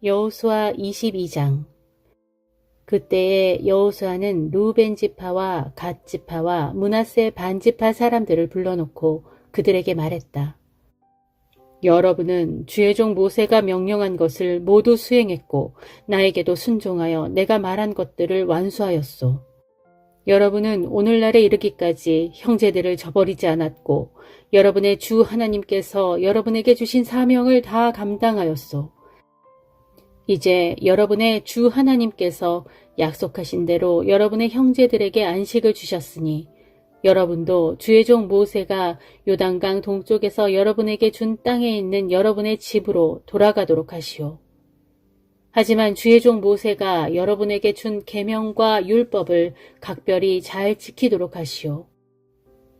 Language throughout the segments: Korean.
여호수아 22장. 그때에 여호수아는 루벤 지파와 갓 지파와 므낫세 반 지파 사람들을 불러놓고 그들에게 말했다. 여러분은 주의 종 모세가 명령한 것을 모두 수행했고 나에게도 순종하여 내가 말한 것들을 완수하였소. 여러분은 오늘날에 이르기까지 형제들을 저버리지 않았고 여러분의 주 하나님께서 여러분에게 주신 사명을 다 감당하였소. 이제 여러분의 주 하나님께서 약속하신 대로 여러분의 형제들에게 안식을 주셨으니 여러분도 주의 종 모세가 요단강 동쪽에서 여러분에게 준 땅에 있는 여러분의 집으로 돌아가도록 하시오. 하지만 주의 종 모세가 여러분에게 준 계명과 율법을 각별히 잘 지키도록 하시오.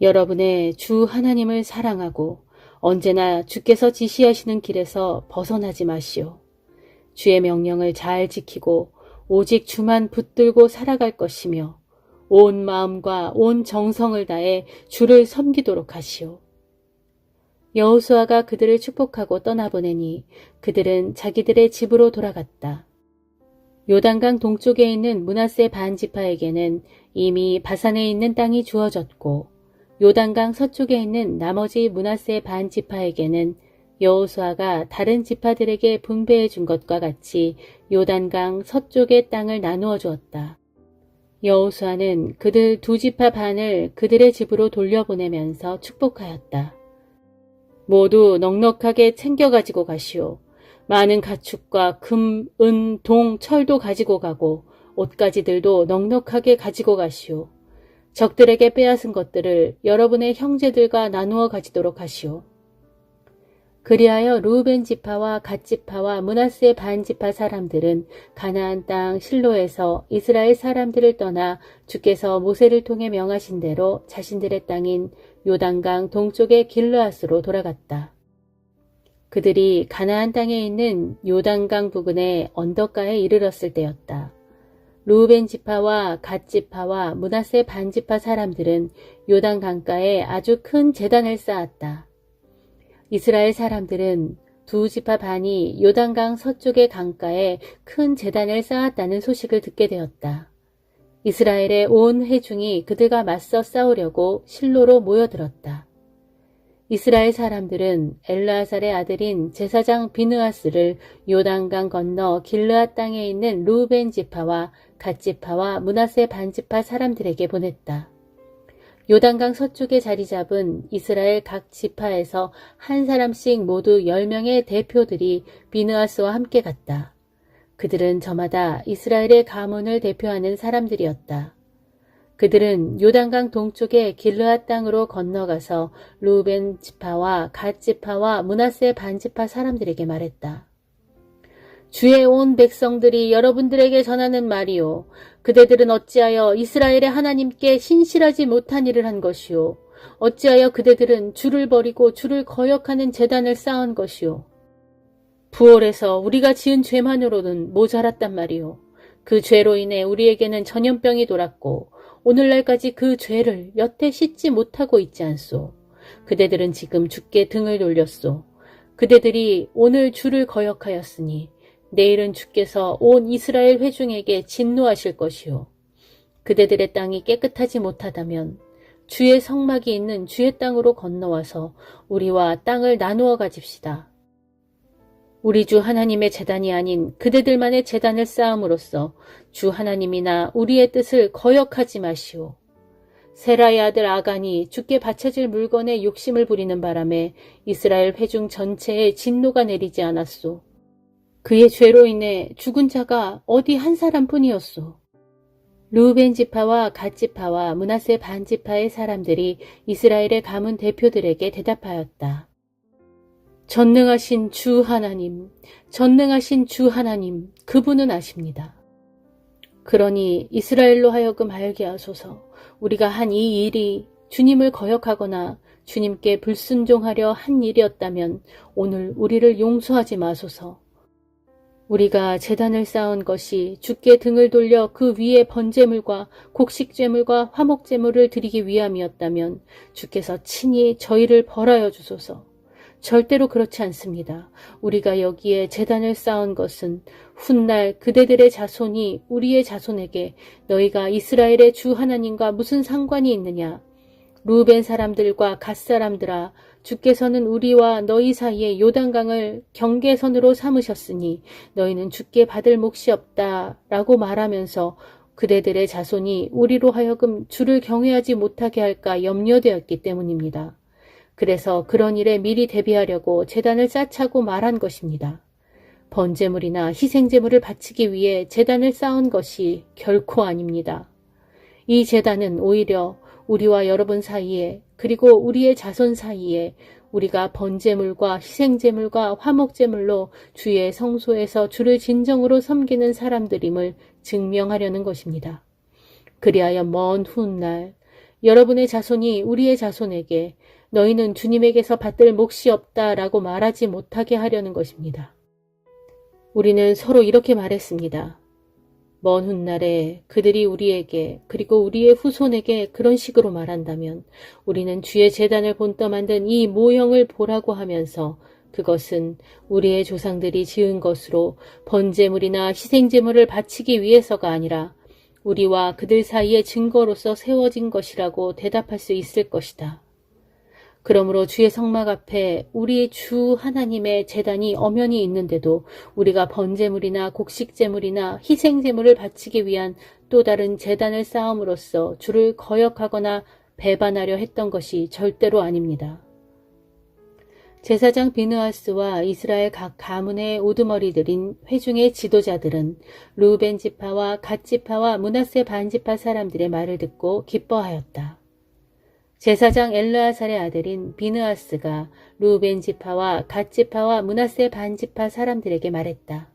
여러분의 주 하나님을 사랑하고 언제나 주께서 지시하시는 길에서 벗어나지 마시오. 주의 명령을 잘 지키고 오직 주만 붙들고 살아갈 것이며 온 마음과 온 정성을 다해 주를 섬기도록 하시오. 여호수아가 그들을 축복하고 떠나보내니 그들은 자기들의 집으로 돌아갔다. 요단강 동쪽에 있는 므낫세 반 지파에게는 이미 바산에 있는 땅이 주어졌고 요단강 서쪽에 있는 나머지 므낫세 반 지파에게는 여호수아가 다른 지파들에게 분배해 준 것과 같이 요단강 서쪽의 땅을 나누어 주었다. 여호수아는 그들 두 지파 반을 그들의 집으로 돌려보내면서 축복하였다. 모두 넉넉하게 챙겨 가지고 가시오. 많은 가축과 금, 은, 동, 철도 가지고 가고 옷가지들도 넉넉하게 가지고 가시오. 적들에게 빼앗은 것들을 여러분의 형제들과 나누어 가지도록 하시오. 그리하여 루벤 지파와 갓 지파와 므낫세 반 지파 사람들은 가나안 땅 실로에서 이스라엘 사람들을 떠나 주께서 모세를 통해 명하신 대로 자신들의 땅인 요단강 동쪽의 길르앗으로 돌아갔다. 그들이 가나안 땅에 있는 요단강 부근의 언덕가에 이르렀을 때였다. 루벤 지파와 갓 지파와 므낫세 반 지파 사람들은 요단 강가에 아주 큰 제단을 쌓았다. 이스라엘 사람들은 두 지파 반이 요단강 서쪽의 강가에 큰 제단을 쌓았다는 소식을 듣게 되었다. 이스라엘의 온 회중이 그들과 맞서 싸우려고 실로로 모여들었다. 이스라엘 사람들은 엘르아살의 아들인 제사장 비느하스를 요단강 건너 길르앗 땅에 있는 루벤 지파와 갓 지파와 므낫세 반 지파 사람들에게 보냈다. 요단강 서쪽에 자리 잡은 이스라엘 각 지파에서 한 사람씩 모두 10명의 대표들이 비느하스와 함께 갔다. 그들은 저마다 이스라엘의 가문을 대표하는 사람들이었다. 그들은 요단강 동쪽의 길르앗 땅으로 건너가서 루벤 지파와 갓 지파와 므낫세 반 지파 사람들에게 말했다. 주의 온 백성들이 여러분들에게 전하는 말이요. 그대들은 어찌하여 이스라엘의 하나님께 신실하지 못한 일을 한 것이요. 어찌하여 그대들은 주를 버리고 주를 거역하는 제단을 쌓은 것이요. 부올에서 우리가 지은 죄만으로는 모자랐단 말이요. 그 죄로 인해 우리에게는 전염병이 돌았고 오늘날까지 그 죄를 여태 씻지 못하고 있지 않소. 그대들은 지금 주께 등을 돌렸소. 그대들이 오늘 주를 거역하였으니 내일은 주께서 온 이스라엘 회중에게 진노하실 것이요. 그대들의 땅이 깨끗하지 못하다면 주의 성막이 있는 주의 땅으로 건너와서 우리와 땅을 나누어 가집시다. 우리 주 하나님의 제단이 아닌 그대들만의 제단을 쌓음으로써 주 하나님이나 우리의 뜻을 거역하지 마시오. 세라의 아들 아간이 주께 바쳐질 물건에 욕심을 부리는 바람에 이스라엘 회중 전체에 진노가 내리지 않았소. 그의 죄로 인해 죽은 자가 어디 한 사람뿐이었소. 루벤 지파와 갓 지파와 므낫세 반 지파의 사람들이 이스라엘의 가문 대표들에게 대답하였다. 전능하신 주 하나님, 전능하신 주 하나님, 그분은 아십니다. 그러니 이스라엘로 하여금 알게 하소서. 우리가 한 이 일이 주님을 거역하거나 주님께 불순종하려 한 일이었다면 오늘 우리를 용서하지 마소서. 우리가 제단을 쌓은 것이 주께 등을 돌려 그 위에 번제물과 곡식제물과 화목제물을 드리기 위함이었다면 주께서 친히 저희를 벌하여 주소서. 절대로 그렇지 않습니다. 우리가 여기에 제단을 쌓은 것은 훗날 그대들의 자손이 우리의 자손에게 너희가 이스라엘의 주 하나님과 무슨 상관이 있느냐? 루벤 사람들과 갓 사람들아, 주께서는 우리와 너희 사이에 요단강을 경계선으로 삼으셨으니 너희는 주께 받을 몫이 없다 라고 말하면서 그대들의 자손이 우리로 하여금 주를 경외하지 못하게 할까 염려되었기 때문입니다. 그래서 그런 일에 미리 대비하려고 제단을 쌓자고 말한 것입니다. 번제물이나 희생제물을 바치기 위해 제단을 쌓은 것이 결코 아닙니다. 이 제단은 오히려 우리와 여러분 사이에 그리고 우리의 자손 사이에 우리가 번제물과 희생제물과 화목제물로 주의 성소에서 주를 진정으로 섬기는 사람들임을 증명하려는 것입니다. 그리하여 먼 훗날 여러분의 자손이 우리의 자손에게 너희는 주님에게서 받들 몫이 없다라고 말하지 못하게 하려는 것입니다. 우리는 서로 이렇게 말했습니다. 먼 훗날에 그들이 우리에게 그리고 우리의 후손에게 그런 식으로 말한다면 우리는 주의 제단을 본떠 만든 이 모형을 보라고 하면서 그것은 우리의 조상들이 지은 것으로 번제물이나 희생제물을 바치기 위해서가 아니라 우리와 그들 사이의 증거로서 세워진 것이라고 대답할 수 있을 것이다. 그러므로 주의 성막 앞에 우리 주 하나님의 제단이 엄연히 있는데도 우리가 번제물이나 곡식제물이나 희생제물을 바치기 위한 또 다른 제단을 쌓음으로써 주를 거역하거나 배반하려 했던 것이 절대로 아닙니다. 제사장 비느하스와 이스라엘 각 가문의 우두머리들인 회중의 지도자들은 루벤 지파와 갓 지파와 므낫세 반 지파 사람들의 말을 듣고 기뻐하였다. 제사장 엘르아살의 아들인 비느하스가 루벤 지파와 갓 지파와 므낫세 반 지파 사람들에게 말했다.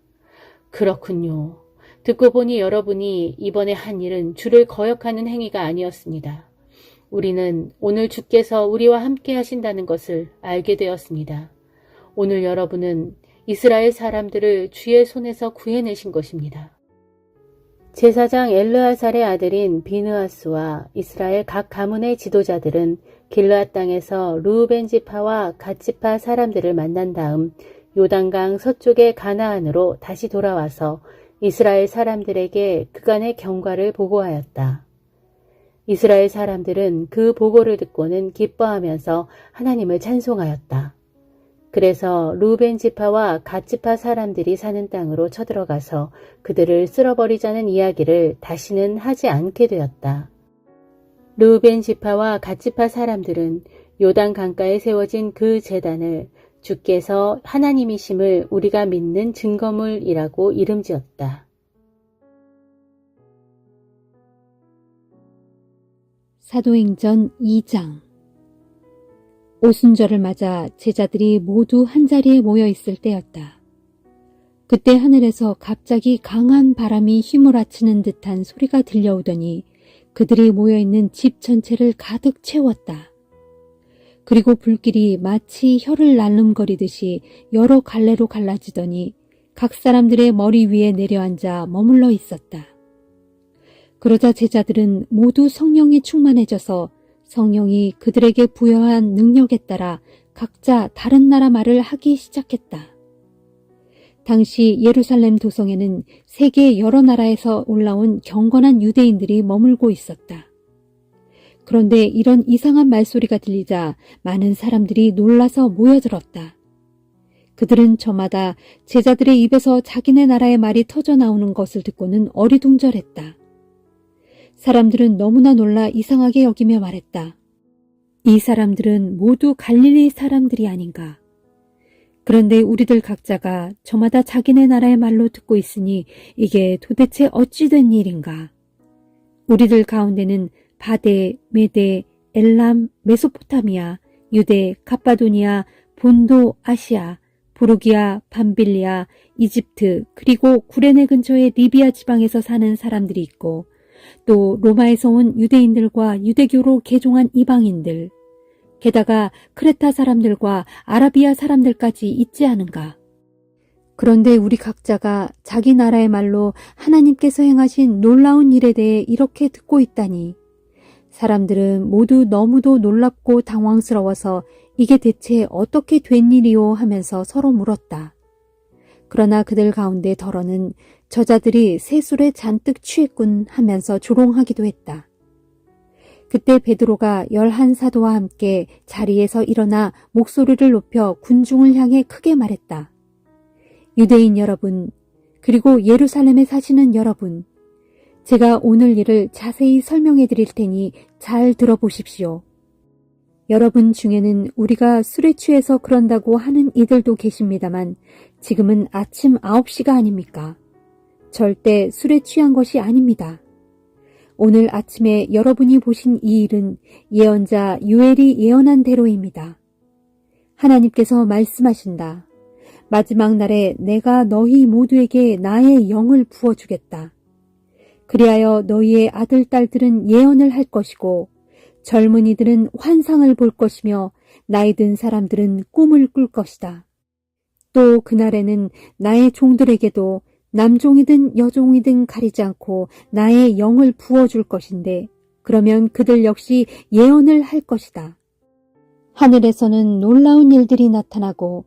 그렇군요. 듣고 보니 여러분이 이번에 한 일은 주를 거역하는 행위가 아니었습니다. 우리는 오늘 주께서 우리와 함께 하신다는 것을 알게 되었습니다. 오늘 여러분은 이스라엘 사람들을 주의 손에서 구해내신 것입니다. 제사장 엘르아살의 아들인 비느하스와 이스라엘 각 가문의 지도자들은 길르앗 땅에서 루벤 지파와 갓 지파 사람들을 만난 다음 요단강 서쪽의 가나안으로 다시 돌아와서 이스라엘 사람들에게 그간의 경과를 보고하였다. 이스라엘 사람들은 그 보고를 듣고는 기뻐하면서 하나님을 찬송하였다. 그래서 루벤 지파와 갓 지파 사람들이 사는 땅으로 쳐들어가서 그들을 쓸어버리자는 이야기를 다시는 하지 않게 되었다. 루벤 지파와 갓 지파 사람들은 요단 강가에 세워진 그 제단을 주께서 하나님이심을 우리가 믿는 증거물이라고 이름지었다. 사도행전 2장. 오순절을 맞아 제자들이 모두 한자리에 모여 있을 때였다. 그때 하늘에서 갑자기 강한 바람이 휘몰아치는 듯한 소리가 들려오더니 그들이 모여있는 집 전체를 가득 채웠다. 그리고 불길이 마치 혀를 날름거리듯이 여러 갈래로 갈라지더니 각 사람들의 머리 위에 내려앉아 머물러 있었다. 그러자 제자들은 모두 성령이 충만해져서 성령이 그들에게 부여한 능력에 따라 각자 다른 나라 말을 하기 시작했다. 당시 예루살렘 도성에는 세계 여러 나라에서 올라온 경건한 유대인들이 머물고 있었다. 그런데 이런 이상한 말소리가 들리자 많은 사람들이 놀라서 모여들었다. 그들은 저마다 제자들의 입에서 자기네 나라의 말이 터져 나오는 것을 듣고는 어리둥절했다. 사람들은 너무나 놀라 이상하게 여기며 말했다. 이 사람들은 모두 갈릴리 사람들이 아닌가. 그런데 우리들 각자가 저마다 자기네 나라의 말로 듣고 있으니 이게 도대체 어찌 된 일인가. 우리들 가운데는 바데, 메데, 엘람, 메소포타미아, 유대, 갑바도니아, 본도, 아시아, 부르기아, 밤빌리아, 이집트, 그리고 구레네 근처의 리비아 지방에서 사는 사람들이 있고 또 로마에서 온 유대인들과 유대교로 개종한 이방인들, 게다가 크레타 사람들과 아라비아 사람들까지 있지 않은가. 그런데 우리 각자가 자기 나라의 말로 하나님께서 행하신 놀라운 일에 대해 이렇게 듣고 있다니 사람들은 모두 너무도 놀랍고 당황스러워서 이게 대체 어떻게 된 일이오 하면서 서로 물었다. 그러나 그들 가운데 더러는 저자들이 새 술에 잔뜩 취했군 하면서 조롱하기도 했다. 그때 베드로가 11사도와 함께 자리에서 일어나 목소리를 높여 군중을 향해 크게 말했다. 유대인 여러분, 그리고 예루살렘에 사시는 여러분, 제가 오늘 일을 자세히 설명해 드릴 테니 잘 들어보십시오. 여러분 중에는 우리가 술에 취해서 그런다고 하는 이들도 계십니다만 지금은 아침 9시가 아닙니까? 절대 술에 취한 것이 아닙니다. 오늘 아침에 여러분이 보신 이 일은 예언자 요엘이 예언한 대로입니다. 하나님께서 말씀하신다. 마지막 날에 내가 너희 모두에게 나의 영을 부어주겠다. 그리하여 너희의 아들, 딸들은 예언을 할 것이고 젊은이들은 환상을 볼 것이며 나이 든 사람들은 꿈을 꿀 것이다. 또 그날에는 나의 종들에게도 남종이든 여종이든 가리지 않고 나의 영을 부어줄 것인데 그러면 그들 역시 예언을 할 것이다. 하늘에서는 놀라운 일들이 나타나고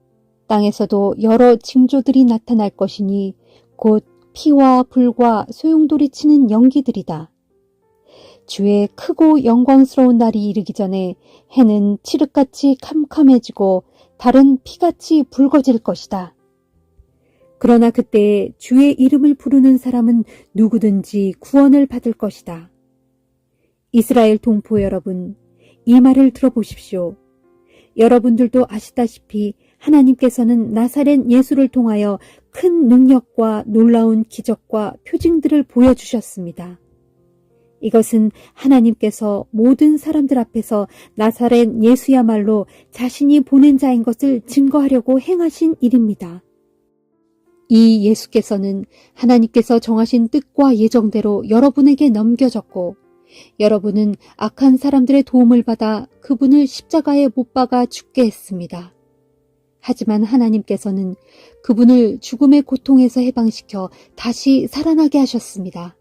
땅에서도 여러 징조들이 나타날 것이니 곧 피와 불과 소용돌이치는 연기들이다. 주의 크고 영광스러운 날이 이르기 전에 해는 칠흑같이 캄캄해지고 달은 피같이 붉어질 것이다. 그러나 그때 주의 이름을 부르는 사람은 누구든지 구원을 받을 것이다. 이스라엘 동포 여러분, 이 말을 들어보십시오. 여러분들도 아시다시피 하나님께서는 나사렛 예수를 통하여 큰 능력과 놀라운 기적과 표징들을 보여주셨습니다. 이것은 하나님께서 모든 사람들 앞에서 나사렛 예수야말로 자신이 보낸 자인 것을 증거하려고 행하신 일입니다. 이 예수께서는 하나님께서 정하신 뜻과 예정대로 여러분에게 넘겨졌고 여러분은 악한 사람들의 도움을 받아 그분을 십자가에 못 박아 죽게 했습니다. 하지만 하나님께서는 그분을 죽음의 고통에서 해방시켜 다시 살아나게 하셨습니다.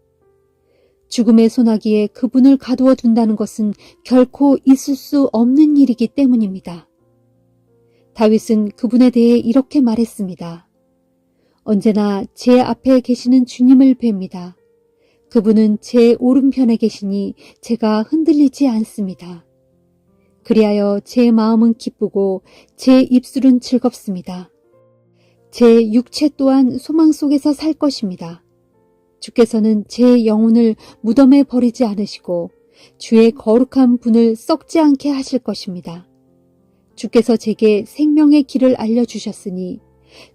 죽음의 소나기에 그분을 가두어 둔다는 것은 결코 있을 수 없는 일이기 때문입니다. 다윗은 그분에 대해 이렇게 말했습니다. 언제나 제 앞에 계시는 주님을 뵙니다. 그분은 제 오른편에 계시니 제가 흔들리지 않습니다. 그리하여 제 마음은 기쁘고 제 입술은 즐겁습니다. 제 육체 또한 소망 속에서 살 것입니다. 주께서는 제 영혼을 무덤에 버리지 않으시고 주의 거룩한 분을 썩지 않게 하실 것입니다. 주께서 제게 생명의 길을 알려주셨으니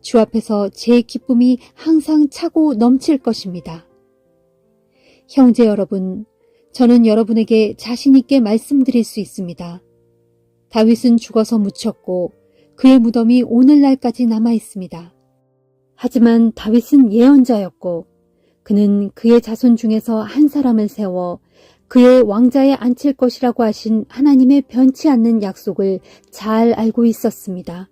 주 앞에서 제 기쁨이 항상 차고 넘칠 것입니다. 형제 여러분, 저는 여러분에게 자신 있게 말씀드릴 수 있습니다. 다윗은 죽어서 묻혔고 그의 무덤이 오늘날까지 남아 있습니다. 하지만 다윗은 예언자였고 그는 그의 자손 중에서 한 사람을 세워 그의 왕자에 앉힐 것이라고 하신 하나님의 변치 않는 약속을 잘 알고 있었습니다.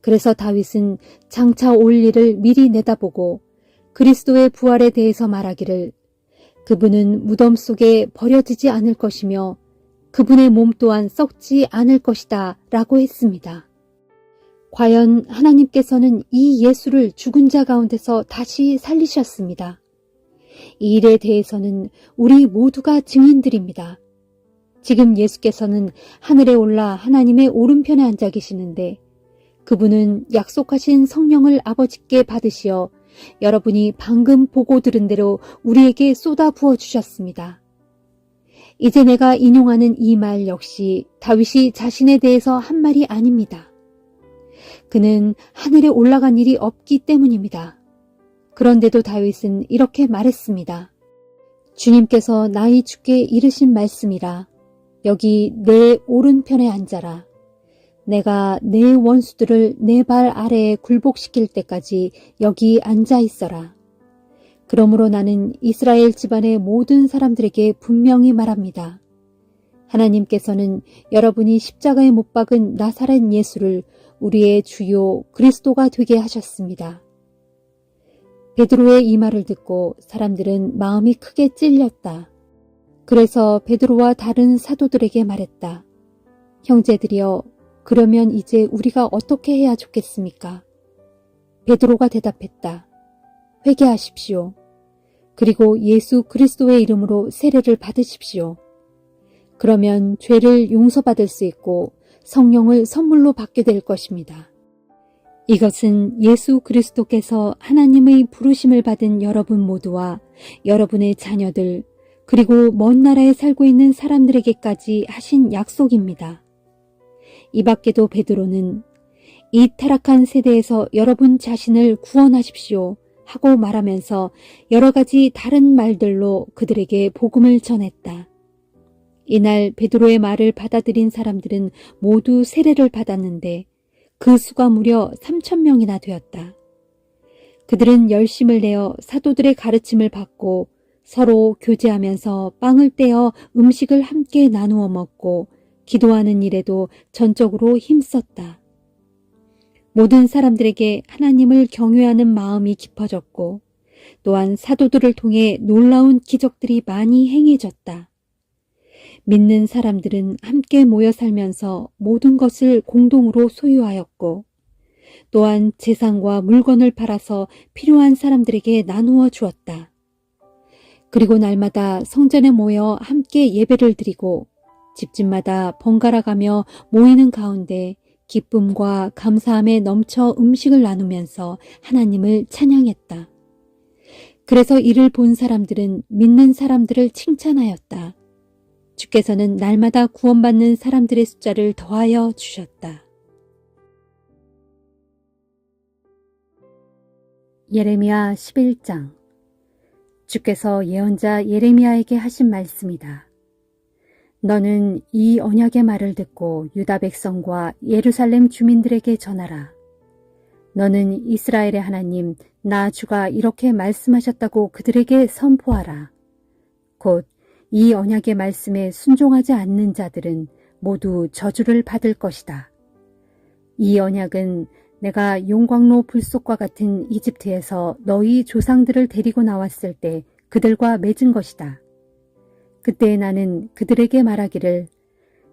그래서 다윗은 장차 올 일을 미리 내다보고 그리스도의 부활에 대해서 말하기를 그분은 무덤 속에 버려지지 않을 것이며 그분의 몸 또한 썩지 않을 것이다 라고 했습니다. 과연 하나님께서는 이 예수를 죽은 자 가운데서 다시 살리셨습니다. 이 일에 대해서는 우리 모두가 증인들입니다. 지금 예수께서는 하늘에 올라 하나님의 오른편에 앉아 계시는데 그분은 약속하신 성령을 아버지께 받으시어 여러분이 방금 보고 들은 대로 우리에게 쏟아 부어 주셨습니다. 이제 내가 인용하는 이 말 역시 다윗이 자신에 대해서 한 말이 아닙니다. 그는 하늘에 올라간 일이 없기 때문입니다. 그런데도 다윗은 이렇게 말했습니다. 주님께서 나의 주께 이르신 말씀이라. 여기 내 오른편에 앉아라. 내가 내 원수들을 내 발 아래에 굴복시킬 때까지 여기 앉아 있어라. 그러므로 나는 이스라엘 집안의 모든 사람들에게 분명히 말합니다. 하나님께서는 여러분이 십자가에 못 박은 나사렛 예수를 우리의 주요 그리스도가 되게 하셨습니다. 베드로의 이 말을 듣고 사람들은 마음이 크게 찔렸다. 그래서 베드로와 다른 사도들에게 말했다. 형제들이여, 그러면 이제 우리가 어떻게 해야 좋겠습니까? 베드로가 대답했다. 회개하십시오. 그리고 예수 그리스도의 이름으로 세례를 받으십시오. 그러면 죄를 용서받을 수 있고 성령을 선물로 받게 될 것입니다. 이것은 예수 그리스도께서 하나님의 부르심을 받은 여러분 모두와 여러분의 자녀들, 그리고 먼 나라에 살고 있는 사람들에게까지 하신 약속입니다. 이 밖에도 베드로는 이 타락한 세대에서 여러분 자신을 구원하십시오 하고 말하면서 여러 가지 다른 말들로 그들에게 복음을 전했다. 이날 베드로의 말을 받아들인 사람들은 모두 세례를 받았는데 그 수가 무려 3,000명이나 되었다. 그들은 열심을 내어 사도들의 가르침을 받고 서로 교제하면서 빵을 떼어 음식을 함께 나누어 먹고 기도하는 일에도 전적으로 힘썼다. 모든 사람들에게 하나님을 경외하는 마음이 깊어졌고 또한 사도들을 통해 놀라운 기적들이 많이 행해졌다. 믿는 사람들은 함께 모여 살면서 모든 것을 공동으로 소유하였고 또한 재산과 물건을 팔아서 필요한 사람들에게 나누어 주었다. 그리고 날마다 성전에 모여 함께 예배를 드리고 집집마다 번갈아 가며 모이는 가운데 기쁨과 감사함에 넘쳐 음식을 나누면서 하나님을 찬양했다. 그래서 이를 본 사람들은 믿는 사람들을 칭찬하였다. 주께서는 날마다 구원받는 사람들의 숫자를 더하여 주셨다. 예레미야 11장. 주께서 예언자 예레미야에게 하신 말씀이다. 너는 이 언약의 말을 듣고 유다 백성과 예루살렘 주민들에게 전하라. 너는 이스라엘의 하나님 나 주가 이렇게 말씀하셨다고 그들에게 선포하라. 곧 이 언약의 말씀에 순종하지 않는 자들은 모두 저주를 받을 것이다. 이 언약은 내가 용광로 불속과 같은 이집트에서 너희 조상들을 데리고 나왔을 때 그들과 맺은 것이다. 그때 나는 그들에게 말하기를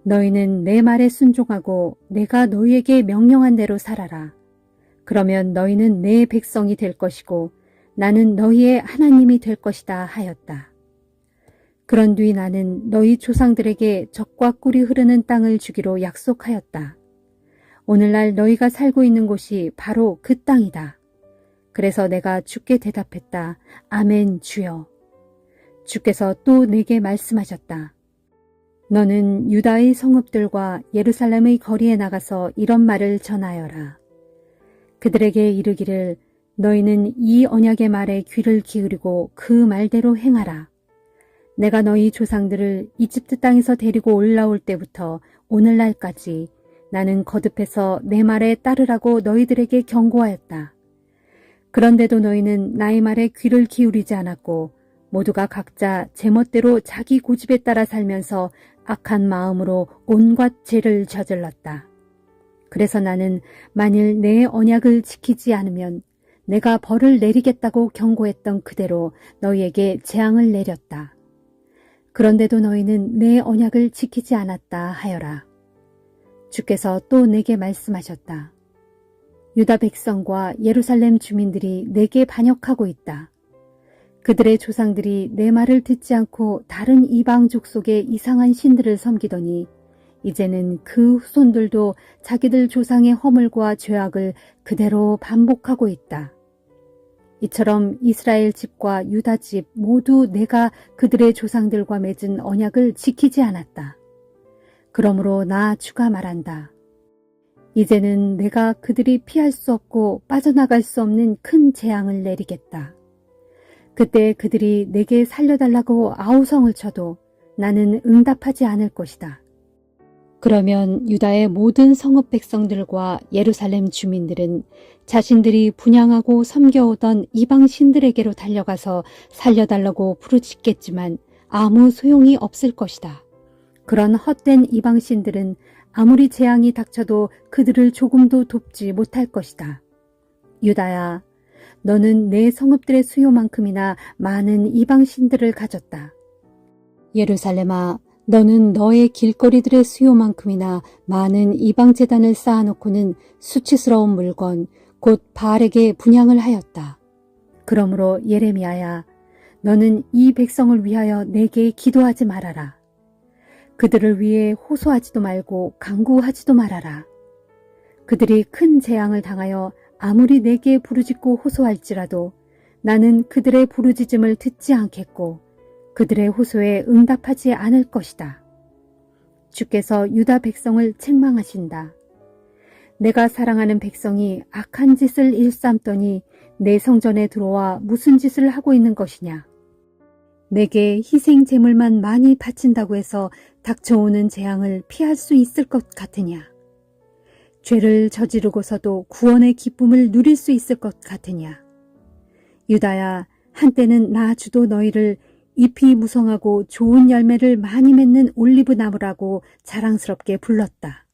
너희는 내 말에 순종하고 내가 너희에게 명령한 대로 살아라. 그러면 너희는 내 백성이 될 것이고 나는 너희의 하나님이 될 것이다 하였다. 그런 뒤 나는 너희 조상들에게 젖과 꿀이 흐르는 땅을 주기로 약속하였다. 오늘날 너희가 살고 있는 곳이 바로 그 땅이다. 그래서 내가 주께 대답했다. 아멘 주여. 주께서 또 내게 말씀하셨다. 너는 유다의 성읍들과 예루살렘의 거리에 나가서 이런 말을 전하여라. 그들에게 이르기를 너희는 이 언약의 말에 귀를 기울이고 그 말대로 행하라. 내가 너희 조상들을 이집트 땅에서 데리고 올라올 때부터 오늘날까지 나는 거듭해서 내 말에 따르라고 너희들에게 경고하였다. 그런데도 너희는 나의 말에 귀를 기울이지 않았고 모두가 각자 제멋대로 자기 고집에 따라 살면서 악한 마음으로 온갖 죄를 저질렀다. 그래서 나는 만일 내 언약을 지키지 않으면 내가 벌을 내리겠다고 경고했던 그대로 너희에게 재앙을 내렸다. 그런데도 너희는 내 언약을 지키지 않았다 하여라. 주께서 또 내게 말씀하셨다. 유다 백성과 예루살렘 주민들이 내게 반역하고 있다. 그들의 조상들이 내 말을 듣지 않고 다른 이방 족속의 이상한 신들을 섬기더니 이제는 그 후손들도 자기들 조상의 허물과 죄악을 그대로 반복하고 있다. 이처럼 이스라엘 집과 유다 집 모두 내가 그들의 조상들과 맺은 언약을 지키지 않았다. 그러므로 나 주가 말한다. 이제는 내가 그들이 피할 수 없고 빠져나갈 수 없는 큰 재앙을 내리겠다. 그때 그들이 내게 살려달라고 아우성을 쳐도 나는 응답하지 않을 것이다. 그러면 유다의 모든 성읍 백성들과 예루살렘 주민들은 자신들이 분향하고 섬겨오던 이방 신들에게로 달려가서 살려달라고 부르짖겠지만 아무 소용이 없을 것이다. 그런 헛된 이방 신들은 아무리 재앙이 닥쳐도 그들을 조금도 돕지 못할 것이다. 유다야, 너는 내 성읍들의 수요만큼이나 많은 이방 신들을 가졌다. 예루살렘아, 너는 너의 길거리들의 수요만큼이나 많은 이방제단을 쌓아놓고는 수치스러운 물건, 곧 바알에게 분향을 하였다. 그러므로 예레미야야, 너는 이 백성을 위하여 내게 기도하지 말아라. 그들을 위해 호소하지도 말고 간구하지도 말아라. 그들이 큰 재앙을 당하여 아무리 내게 부르짖고 호소할지라도 나는 그들의 부르짖음을 듣지 않겠고 그들의 호소에 응답하지 않을 것이다. 주께서 유다 백성을 책망하신다. 내가 사랑하는 백성이 악한 짓을 일삼더니 내 성전에 들어와 무슨 짓을 하고 있는 것이냐. 내게 희생 제물만 많이 바친다고 해서 닥쳐오는 재앙을 피할 수 있을 것 같으냐. 죄를 저지르고서도 구원의 기쁨을 누릴 수 있을 것 같으냐. 유다야, 한때는 나 주도 너희를 잎이 무성하고 좋은 열매를 많이 맺는 올리브 나무라고 자랑스럽게 불렀다.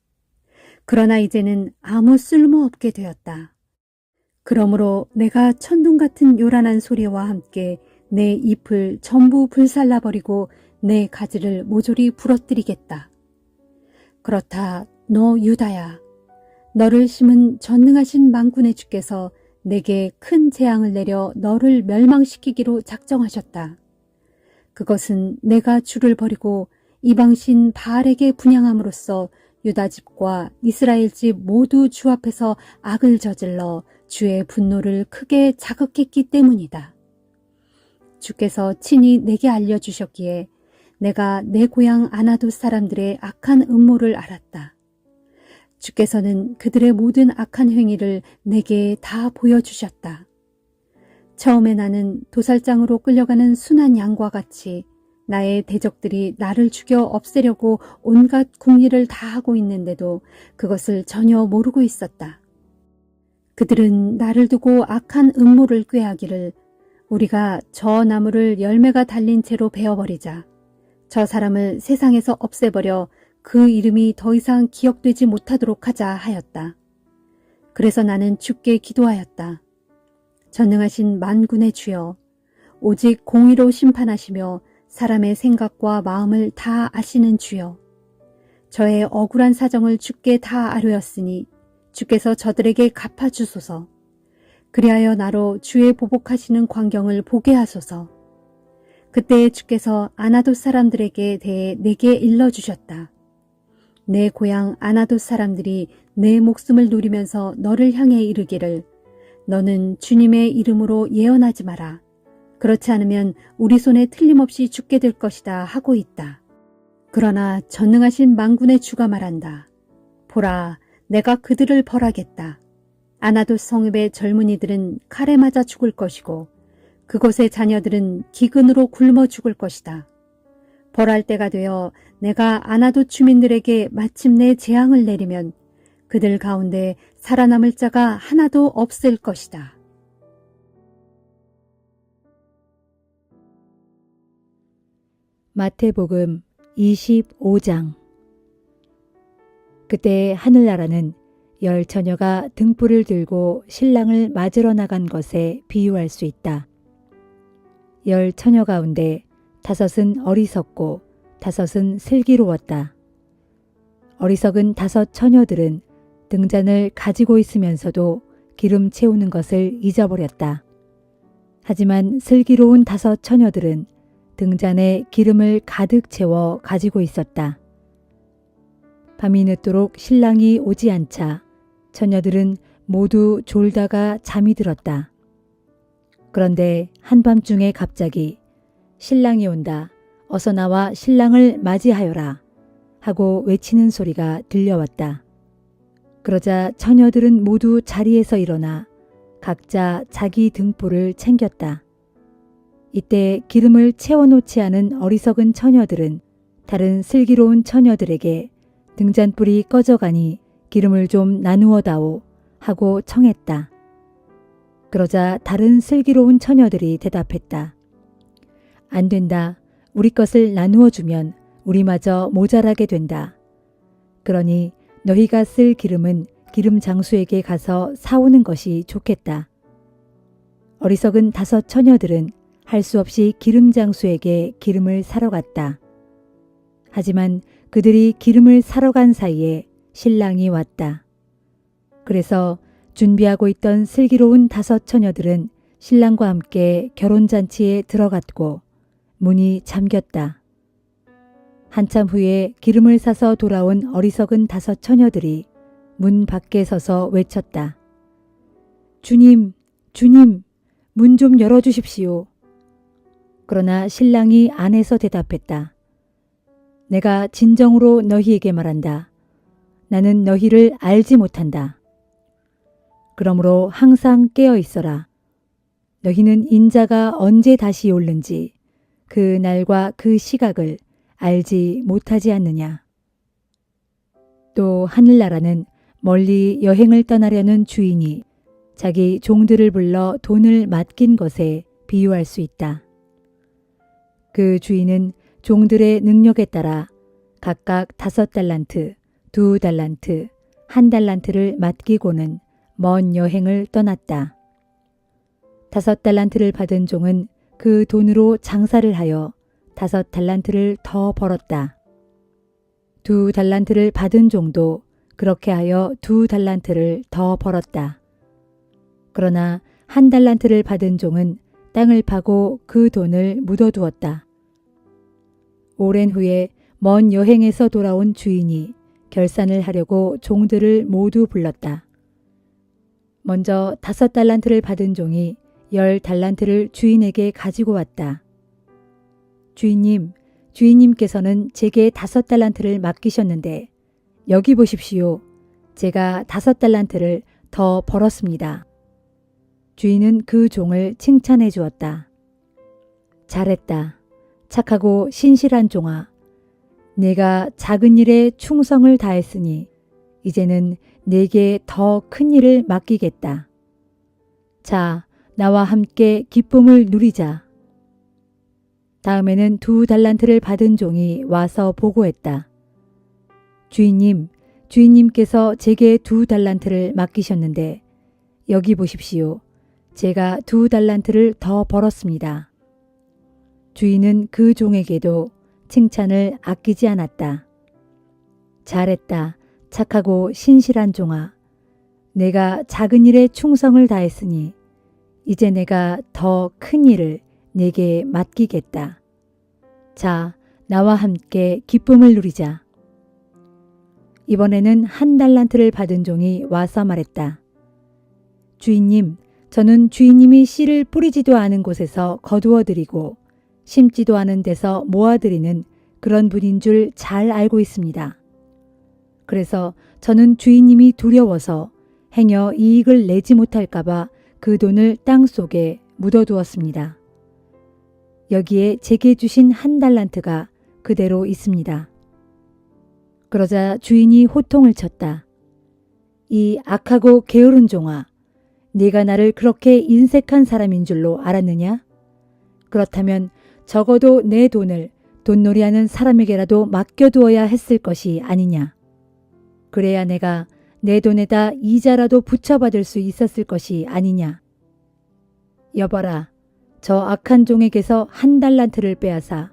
그러나 이제는 아무 쓸모없게 되었다. 그러므로 내가 천둥 같은 요란한 소리와 함께 내 잎을 전부 불살라버리고 내 가지를 모조리 부러뜨리겠다. 그렇다, 너 유다야. 너를 심은 전능하신 만군의 주께서 내게 큰 재앙을 내려 너를 멸망시키기로 작정하셨다. 그것은 내가 주를 버리고 이방신 바알에게 분향함으로써 유다 집과 이스라엘 집 모두 주 앞에서 악을 저질러 주의 분노를 크게 자극했기 때문이다. 주께서 친히 내게 알려주셨기에 내가 내 고향 아나돗 사람들의 악한 음모를 알았다. 주께서는 그들의 모든 악한 행위를 내게 다 보여주셨다. 처음에 나는 도살장으로 끌려가는 순한 양과 같이 나의 대적들이 나를 죽여 없애려고 온갖 궁리를 다 하고 있는데도 그것을 전혀 모르고 있었다. 그들은 나를 두고 악한 음모를 꾀하기를 우리가 저 나무를 열매가 달린 채로 베어버리자. 저 사람을 세상에서 없애버려 그 이름이 더 이상 기억되지 못하도록 하자 하였다. 그래서 나는 주께 기도하였다. 전능하신 만군의 주여, 오직 공의로 심판하시며 사람의 생각과 마음을 다 아시는 주여, 저의 억울한 사정을 주께 다 아뢰었으니 주께서 저들에게 갚아주소서. 그리하여 나로 주의 보복하시는 광경을 보게 하소서. 그때 주께서 아나돗 사람들에게 대해 내게 일러주셨다. 내 고향 아나돗 사람들이 내 목숨을 노리면서 너를 향해 이르기를 너는 주님의 이름으로 예언하지 마라. 그렇지 않으면 우리 손에 틀림없이 죽게 될 것이다 하고 있다. 그러나 전능하신 만군의 주가 말한다. 보라, 내가 그들을 벌하겠다. 아나돗 성읍의 젊은이들은 칼에 맞아 죽을 것이고 그곳의 자녀들은 기근으로 굶어 죽을 것이다. 벌할 때가 되어 내가 아나돗 주민들에게 마침내 재앙을 내리면 그들 가운데 살아남을 자가 하나도 없을 것이다. 마태복음 25장. 그때 하늘나라는 10처녀가 등불을 들고 신랑을 맞으러 나간 것에 비유할 수 있다. 10처녀 가운데 5은 어리석고 5은 슬기로웠다. 어리석은 5처녀들은 등잔을 가지고 있으면서도 기름 채우는 것을 잊어버렸다. 하지만 슬기로운 5처녀들은 등잔에 기름을 가득 채워 가지고 있었다. 밤이 늦도록 신랑이 오지 않자 처녀들은 모두 졸다가 잠이 들었다. 그런데 한밤중에 갑자기 신랑이 온다. 어서 나와 신랑을 맞이하여라. 하고 외치는 소리가 들려왔다. 그러자 처녀들은 모두 자리에서 일어나 각자 자기 등불을 챙겼다. 이때 기름을 채워놓지 않은 어리석은 처녀들은 다른 슬기로운 처녀들에게 등잔불이 꺼져가니 기름을 좀 나누어 다오 하고 청했다. 그러자 다른 슬기로운 처녀들이 대답했다. 안 된다. 우리 것을 나누어 주면 우리마저 모자라게 된다. 그러니 너희가 쓸 기름은 기름 장수에게 가서 사오는 것이 좋겠다. 어리석은 5 처녀들은 할 수 없이 기름 장수에게 기름을 사러 갔다. 하지만 그들이 기름을 사러 간 사이에 신랑이 왔다. 그래서 준비하고 있던 슬기로운 5 처녀들은 신랑과 함께 결혼잔치에 들어갔고 문이 잠겼다. 한참 후에 기름을 사서 돌아온 어리석은 5 처녀들이 문 밖에 서서 외쳤다. 주님, 주님, 문 좀 열어주십시오. 그러나 신랑이 안에서 대답했다. 내가 진정으로 너희에게 말한다. 나는 너희를 알지 못한다. 그러므로 항상 깨어 있어라. 너희는 인자가 언제 다시 오는지 그 날과 그 시각을 알지 못하지 않느냐. 또 하늘나라는 멀리 여행을 떠나려는 주인이 자기 종들을 불러 돈을 맡긴 것에 비유할 수 있다. 그 주인은 종들의 능력에 따라 각각 5 달란트, 2 달란트, 1 달란트를 맡기고는 먼 여행을 떠났다. 5 달란트를 받은 종은 그 돈으로 장사를 하여 5 달란트를 더 벌었다. 2 달란트를 받은 종도 그렇게 하여 2 달란트를 더 벌었다. 그러나 1 달란트를 받은 종은 땅을 파고 그 돈을 묻어두었다. 오랜 후에 먼 여행에서 돌아온 주인이 결산을 하려고 종들을 모두 불렀다. 먼저 5 달란트를 받은 종이 10 달란트를 주인에게 가지고 왔다. 주인님, 주인님께서는 제게 5 달란트를 맡기셨는데 여기 보십시오. 제가 5 달란트를 더 벌었습니다. 주인은 그 종을 칭찬해 주었다. 잘했다. 착하고 신실한 종아. 내가 작은 일에 충성을 다했으니 이제는 내게 더 큰 일을 맡기겠다. 자, 나와 함께 기쁨을 누리자. 다음에는 2 달란트를 받은 종이 와서 보고했다. 주인님, 주인님께서 제게 2 달란트를 맡기셨는데 여기 보십시오. 제가 2 달란트를 더 벌었습니다. 주인은 그 종에게도 칭찬을 아끼지 않았다. 잘했다. 착하고 신실한 종아. 내가 작은 일에 충성을 다했으니 이제 내가 더 큰 일을 내게 맡기겠다. 자, 나와 함께 기쁨을 누리자. 이번에는 1 달란트를 받은 종이 와서 말했다. 주인님, 저는 주인님이 씨를 뿌리지도 않은 곳에서 거두어 드리고 심지도 않은 데서 모아드리는 그런 분인 줄 잘 알고 있습니다. 그래서 저는 주인님이 두려워서 행여 이익을 내지 못할까봐 그 돈을 땅 속에 묻어두었습니다. 여기에 제게 주신 1 달란트가 그대로 있습니다. 그러자 주인이 호통을 쳤다. 이 악하고 게으른 종아, 네가 나를 그렇게 인색한 사람인 줄로 알았느냐? 그렇다면 적어도 내 돈을 돈놀이하는 사람에게라도 맡겨두어야 했을 것이 아니냐. 그래야 내가 내 돈에다 이자라도 붙여받을 수 있었을 것이 아니냐. 여봐라, 저 악한 종에게서 1 달란트를 빼앗아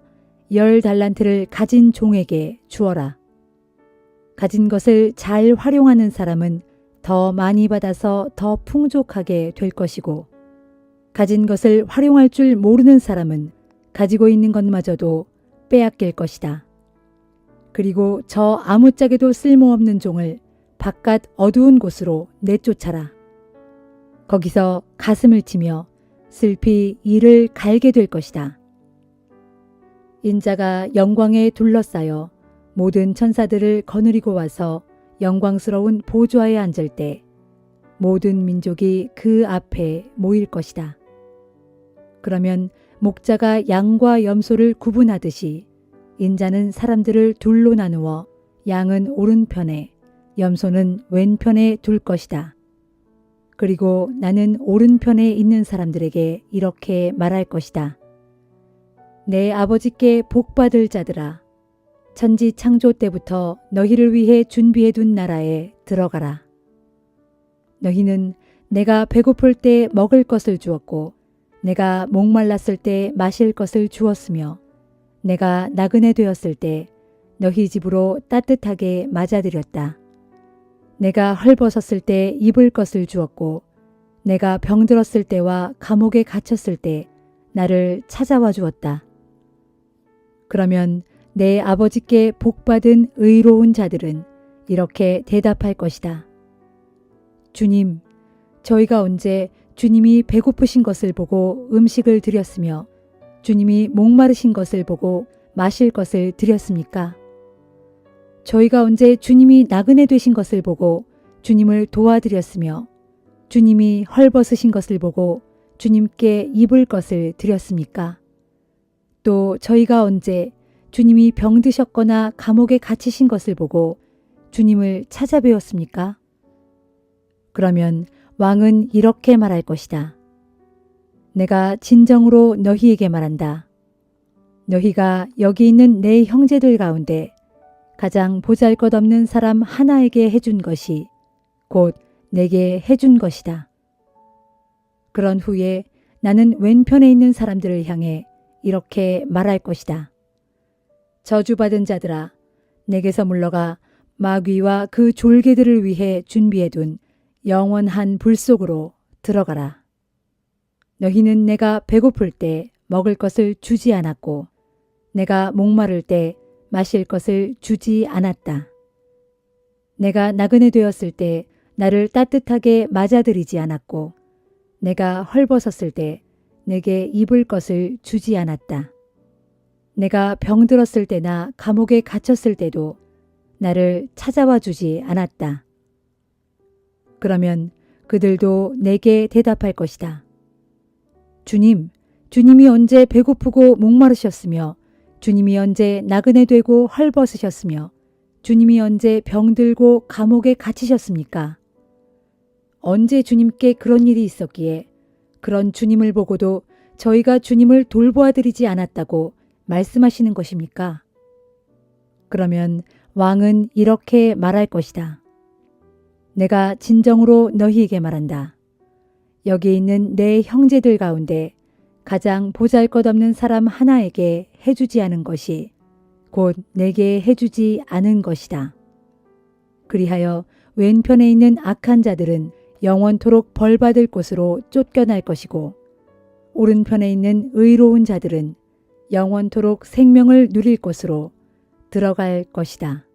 10 달란트를 가진 종에게 주어라. 가진 것을 잘 활용하는 사람은 더 많이 받아서 더 풍족하게 될 것이고, 가진 것을 활용할 줄 모르는 사람은 가지고 있는 것마저도 빼앗길 것이다. 그리고 저 아무짝에도 쓸모없는 종을 바깥 어두운 곳으로 내쫓아라. 거기서 가슴을 치며 슬피 이를 갈게 될 것이다. 인자가 영광에 둘러싸여 모든 천사들을 거느리고 와서 영광스러운 보좌에 앉을 때 모든 민족이 그 앞에 모일 것이다. 그러면 목자가 양과 염소를 구분하듯이 인자는 사람들을 둘로 나누어 양은 오른편에 염소는 왼편에 둘 것이다. 그리고 나는 오른편에 있는 사람들에게 이렇게 말할 것이다. 내 아버지께 복받을 자들아, 천지 창조 때부터 너희를 위해 준비해둔 나라에 들어가라. 너희는 내가 배고플 때 먹을 것을 주었고 내가 목말랐을 때 마실 것을 주었으며 내가 나그네 되었을 때 너희 집으로 따뜻하게 맞아들였다. 내가 헐벗었을 때 입을 것을 주었고 내가 병들었을 때와 감옥에 갇혔을 때 나를 찾아와 주었다. 그러면 내 아버지께 복받은 의로운 자들은 이렇게 대답할 것이다. 주님, 저희가 언제 주님이 배고프신 것을 보고 음식을 드렸으며 주님이 목마르신 것을 보고 마실 것을 드렸습니까? 저희가 언제 주님이 나그네 되신 것을 보고 주님을 도와드렸으며 주님이 헐벗으신 것을 보고 주님께 입을 것을 드렸습니까? 또 저희가 언제 주님이 병드셨거나 감옥에 갇히신 것을 보고 주님을 찾아뵈었습니까? 그러면 왕은 이렇게 말할 것이다. 내가 진정으로 너희에게 말한다. 너희가 여기 있는 내 형제들 가운데 가장 보잘것없는 사람 하나에게 해준 것이 곧 내게 해준 것이다. 그런 후에 나는 왼편에 있는 사람들을 향해 이렇게 말할 것이다. 저주받은 자들아, 내게서 물러가 마귀와 그 졸개들을 위해 준비해둔 영원한 불 속으로 들어가라. 너희는 내가 배고플 때 먹을 것을 주지 않았고 내가 목마를 때 마실 것을 주지 않았다. 내가 나그네 되었을 때 나를 따뜻하게 맞아들이지 않았고 내가 헐벗었을 때 내게 입을 것을 주지 않았다. 내가 병들었을 때나 감옥에 갇혔을 때도 나를 찾아와 주지 않았다. 그러면 그들도 내게 대답할 것이다. 주님, 주님이 언제 배고프고 목마르셨으며 주님이 언제 나그네 되고 헐벗으셨으며 주님이 언제 병들고 감옥에 갇히셨습니까? 언제 주님께 그런 일이 있었기에 그런 주님을 보고도 저희가 주님을 돌보아드리지 않았다고 말씀하시는 것입니까? 그러면 왕은 이렇게 말할 것이다. 내가 진정으로 너희에게 말한다. 여기 있는 내 형제들 가운데 가장 보잘것없는 사람 하나에게 해주지 않은 것이 곧 내게 해주지 않은 것이다. 그리하여 왼편에 있는 악한 자들은 영원토록 벌받을 곳으로 쫓겨날 것이고 오른편에 있는 의로운 자들은 영원토록 생명을 누릴 곳으로 들어갈 것이다.